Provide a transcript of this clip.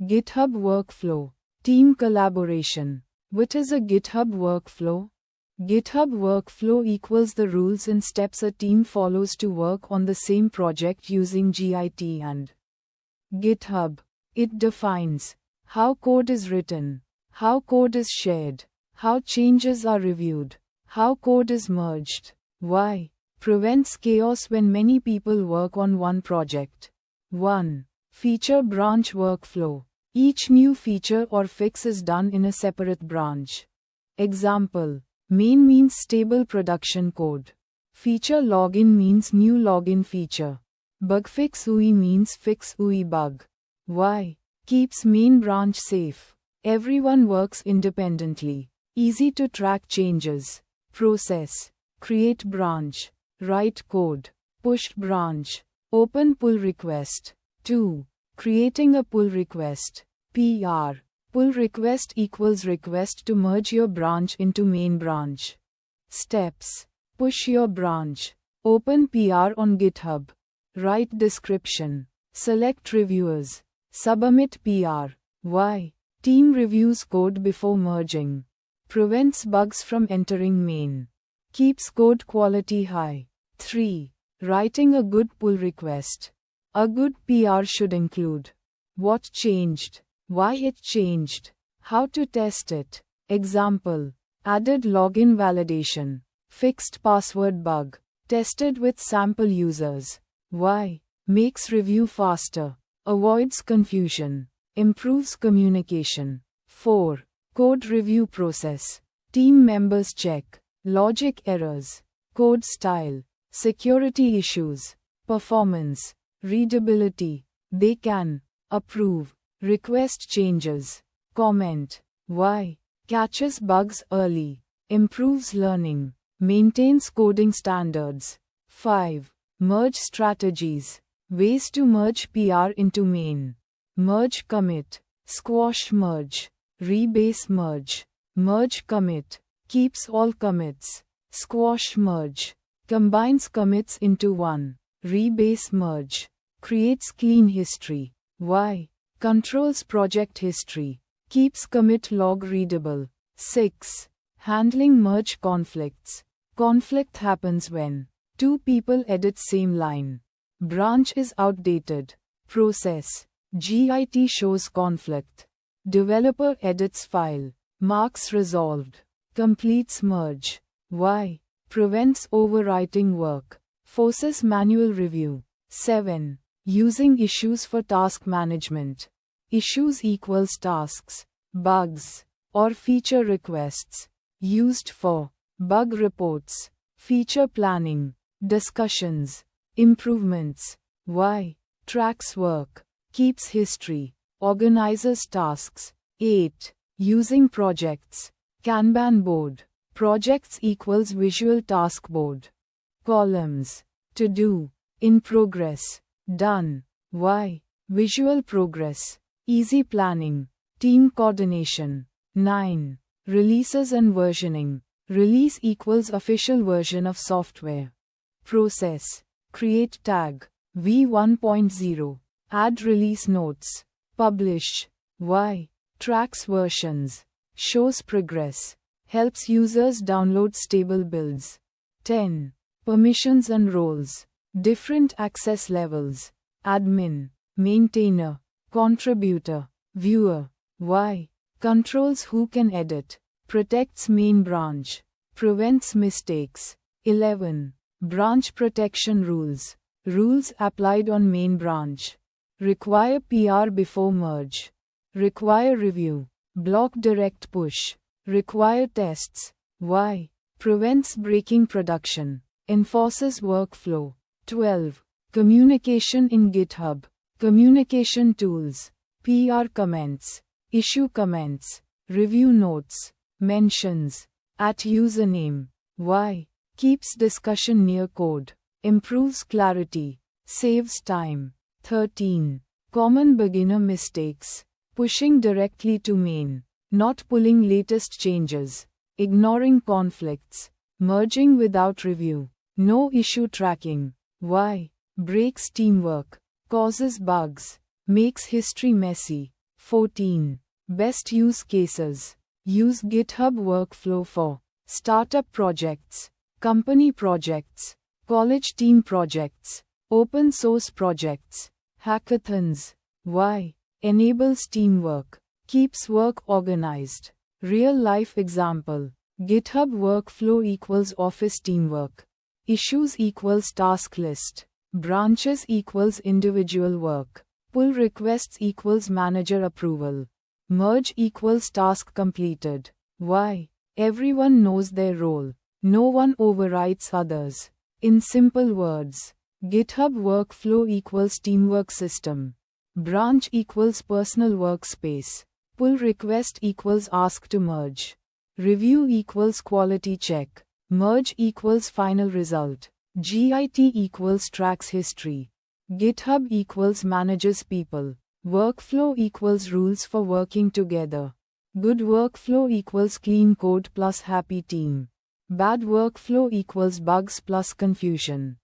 GitHub Workflow. Team collaboration. What is a GitHub Workflow? GitHub Workflow equals the rules and steps a team follows to work on the same project using Git and GitHub. It defines how code is written, how code is shared, how changes are reviewed, how code is merged. Why? Prevents chaos when many people work on one project. 1. Feature branch workflow. Each new feature or fix is done in a separate branch. Example: main means stable production code. Feature login means new login feature. Bugfix UI means fix UI bug. Why? Keeps main branch safe. Everyone works independently. Easy to track changes. Process: create branch, write code, push branch, open pull request. 2. Creating a pull request. PR. Pull request equals request to merge your branch into main branch. Steps: push your branch, open PR on GitHub, write description, select reviewers, submit PR. Why? Team reviews code before merging. Prevents bugs from entering main. Keeps code quality high. 3. Writing a good pull request. A good PR should include what changed, why it changed, how to test it. Example: added login validation, fixed password bug, tested with sample users. Why? Makes review faster, avoids confusion, improves communication. 4. Code review process. Team members check logic errors, code style, security issues, performance, readability. They can approve, request changes, comment. Why? Catches bugs early, improves learning, maintains coding standards. 5. Merge strategies. Ways to merge PR into main. Merge commit, squash merge, rebase merge, merge commit, keeps all commits, squash merge, combines commits into one, rebase merge, creates clean history. Why? Controls project history, keeps commit log readable. 6. Handling merge conflicts. Conflict happens when two people edit same line. Branch is outdated. Process: Git shows conflict. Developer edits file, marks resolved, completes merge. Why? Prevents overwriting work, forces manual review. 7. Using issues for task management. Issues equals tasks, bugs, or feature requests. Used for bug reports, feature planning, discussions, improvements. Why? Tracks work, keeps history, organizes tasks. 8. Using projects. Kanban board. Projects equals visual task board. Columns: to do, in progress, done. Why? Visual progress, easy planning, team coordination. 9. Releases and versioning. Release equals official version of software. Process: create tag, v1.0, add release notes, publish. Why? Tracks versions, shows progress, helps users download stable builds. 10. Permissions and roles. Different access levels. Admin, maintainer, contributor, viewer. Why? Controls who can edit, protects main branch, prevents mistakes. 11. Branch protection rules. Rules applied on main branch. Require PR before merge. Require review. Block direct push. Require tests. Why? Prevents breaking production. Enforces workflow. 12. Communication in GitHub. Communication tools. PR comments, issue comments, review notes, mentions, @username. Why? Keeps discussion near code, improves clarity, saves time. 13. Common beginner mistakes. Pushing directly to main, not pulling latest changes, ignoring conflicts, merging without review, no issue tracking. Why? Breaks teamwork, causes bugs, makes history messy. 14. Best use cases. Use GitHub Workflow for startup projects, company projects, college team projects, open source projects, hackathons. Why? Enables teamwork, keeps work organized. Real life example. GitHub Workflow equals office teamwork. Issues equals task list. Branches equals individual work. Pull requests equals manager approval. Merge equals task completed. Why? Everyone knows their role. No one overrides others. In simple words, GitHub Workflow equals teamwork system. Branch equals personal workspace. Pull request equals ask to merge. Review equals quality check. Merge equals final result. Git equals tracks history. GitHub equals manages people. Workflow equals rules for working together. Good workflow equals clean code plus happy team. Bad workflow equals bugs plus confusion.